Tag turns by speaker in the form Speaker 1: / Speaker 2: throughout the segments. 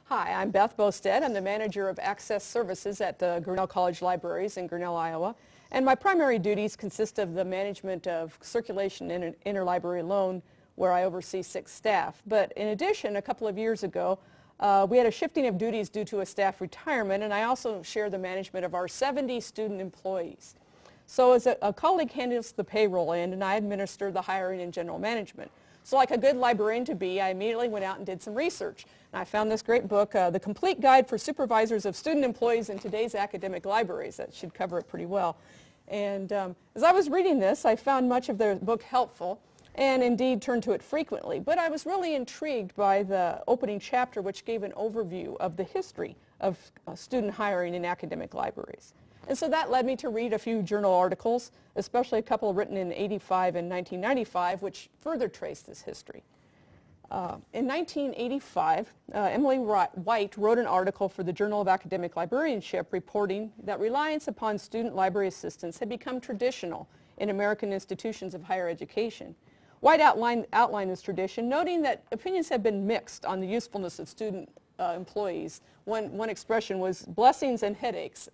Speaker 1: Hi, I'm Beth Bohstedt. I'm the manager of access services at the Grinnell College Libraries in Grinnell, Iowa. And my primary duties consist of the management of circulation and interlibrary loan, where I oversee 6 staff. But in addition, a couple of years ago, we had a shifting of duties due to a staff retirement, and I also share the management of our 70 student employees. So as a colleague handles the payroll end, and I administer the hiring and general management. So like a good librarian to be, I immediately went out and did some research. And I found this great book, The Complete Guide for Supervisors of Student Employees in Today's Academic Libraries. That should cover it pretty well. And as I was reading this, I found much of the book helpful and indeed turned to it frequently. But I was really intrigued by the opening chapter, which gave an overview of the history of student hiring in academic libraries. And so that led me to read a few journal articles, especially a couple written in '85 and 1995, which further trace this history. In 1985, Emily White wrote an article for the Journal of Academic Librarianship reporting that reliance upon student library assistants had become traditional in American institutions of higher education. White outlined this tradition, noting that opinions have been mixed on the usefulness of student employees. One expression was blessings and headaches.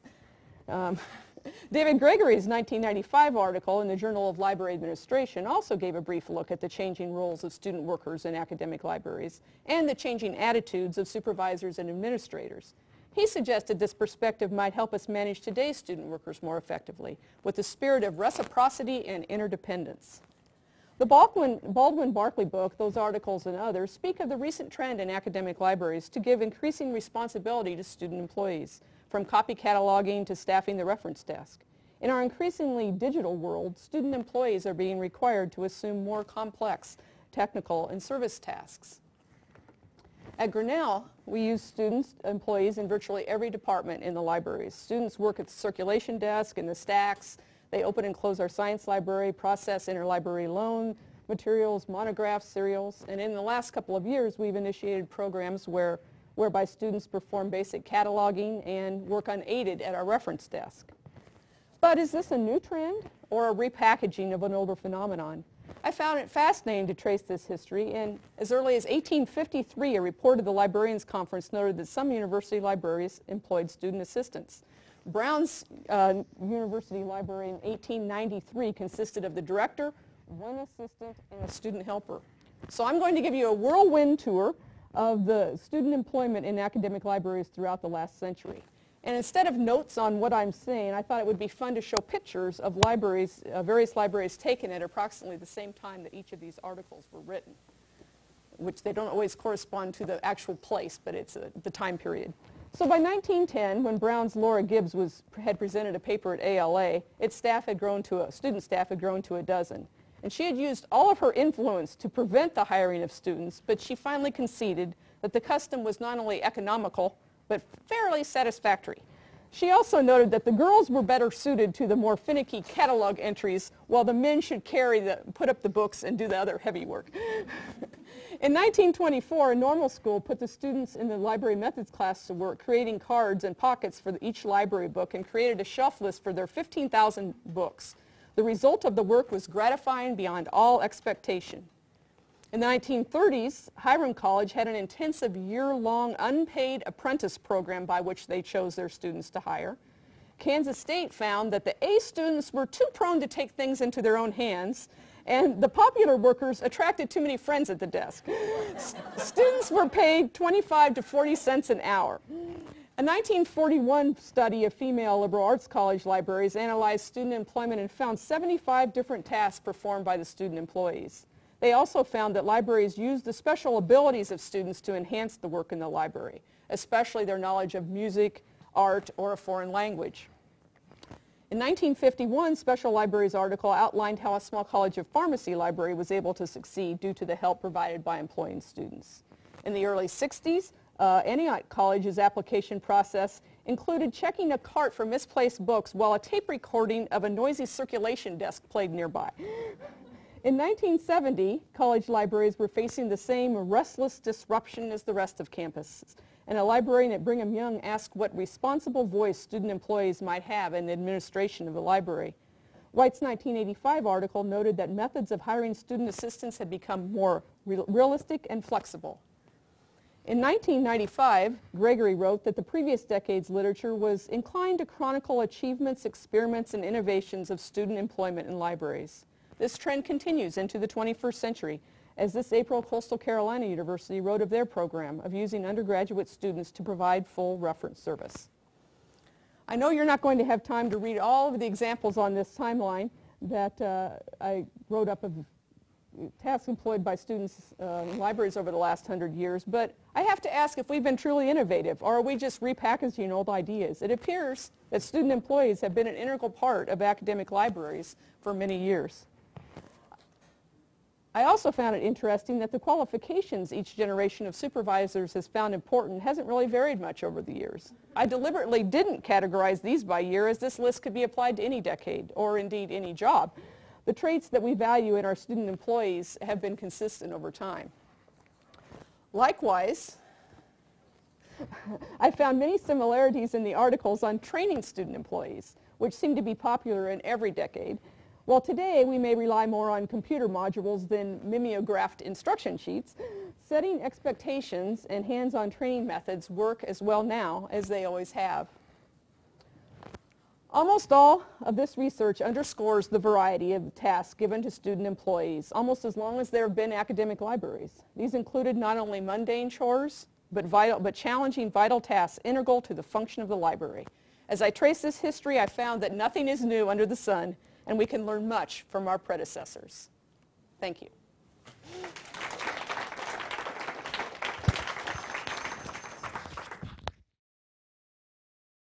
Speaker 1: David Gregory's 1995 article in the Journal of Library Administration also gave a brief look at the changing roles of student workers in academic libraries and the changing attitudes of supervisors and administrators. He suggested this perspective might help us manage today's student workers more effectively with the spirit of reciprocity and interdependence. The Baldwin-Barkley book, those articles and others, speak of the recent trend in academic libraries to give increasing responsibility to student employees, from copy cataloging to staffing the reference desk. In our increasingly digital world, student employees are being required to assume more complex technical and service tasks. At Grinnell, we use student employees in virtually every department in the libraries. Students work at the circulation desk, in the stacks. They open and close our science library, process interlibrary loan materials, monographs, serials. And in the last couple of years, we've initiated programs whereby students perform basic cataloging and work unaided at our reference desk. But is this a new trend or a repackaging of an older phenomenon? I found it fascinating to trace this history, and as early as 1853, a report of the Librarians' Conference noted that some university libraries employed student assistants. Brown's University Library in 1893 consisted of the director, one assistant, and a student helper. So I'm going to give you a whirlwind tour of the student employment in academic libraries throughout the last century. And instead of notes on what I'm saying, I thought it would be fun to show pictures of libraries, various libraries taken at approximately the same time that each of these articles were written, which they don't always correspond to the actual place, but it's the time period. So by 1910, when Brown's Laura Gibbs had presented a paper at ALA, its staff had grown to student staff had grown to a dozen. And she had used all of her influence to prevent the hiring of students, but she finally conceded that the custom was not only economical, but fairly satisfactory. She also noted that the girls were better suited to the more finicky catalog entries, while the men should put up the books and do the other heavy work. In 1924, a normal school put the students in the library methods class to work, creating cards and pockets for each library book, and created a shelf list for their 15,000 books. The result of the work was gratifying beyond all expectation. In the 1930s, Hiram College had an intensive year-long unpaid apprentice program by which they chose their students to hire. Kansas State found that the A students were too prone to take things into their own hands, and the popular workers attracted too many friends at the desk. Students were paid 25 to 40 cents an hour. A 1941 study of female liberal arts college libraries analyzed student employment and found 75 different tasks performed by the student employees. They also found that libraries used the special abilities of students to enhance the work in the library, especially their knowledge of music, art, or a foreign language. In 1951, Special Libraries article outlined how a small college of pharmacy library was able to succeed due to the help provided by employing students. In the early 60s, Antioch College's application process included checking a cart for misplaced books while a tape recording of a noisy circulation desk played nearby. In 1970, college libraries were facing the same restless disruption as the rest of campuses, and a librarian at Brigham Young asked what responsible voice student employees might have in the administration of the library. White's 1985 article noted that methods of hiring student assistants had become more realistic and flexible. In 1995, Gregory wrote that the previous decade's literature was inclined to chronicle achievements, experiments, and innovations of student employment in libraries. This trend continues into the 21st century, as this April Coastal Carolina University wrote of their program of using undergraduate students to provide full reference service. I know you're not going to have time to read all of the examples on this timeline that I wrote up of tasks employed by students in libraries over the last 100 years, but I have to ask if we've been truly innovative, or are we just repackaging old ideas? It appears that student employees have been an integral part of academic libraries for many years. I also found it interesting that the qualifications each generation of supervisors has found important hasn't really varied much over the years. I deliberately didn't categorize these by year, as this list could be applied to any decade, or indeed any job. The traits that we value in our student employees have been consistent over time. Likewise, I found many similarities in the articles on training student employees, which seem to be popular in every decade. While today we may rely more on computer modules than mimeographed instruction sheets, setting expectations and hands-on training methods work as well now as they always have. Almost all of this research underscores the variety of tasks given to student employees, almost as long as there have been academic libraries. These included not only mundane chores, but challenging vital tasks integral to the function of the library. As I trace this history, I found that nothing is new under the sun, and we can learn much from our predecessors. Thank you.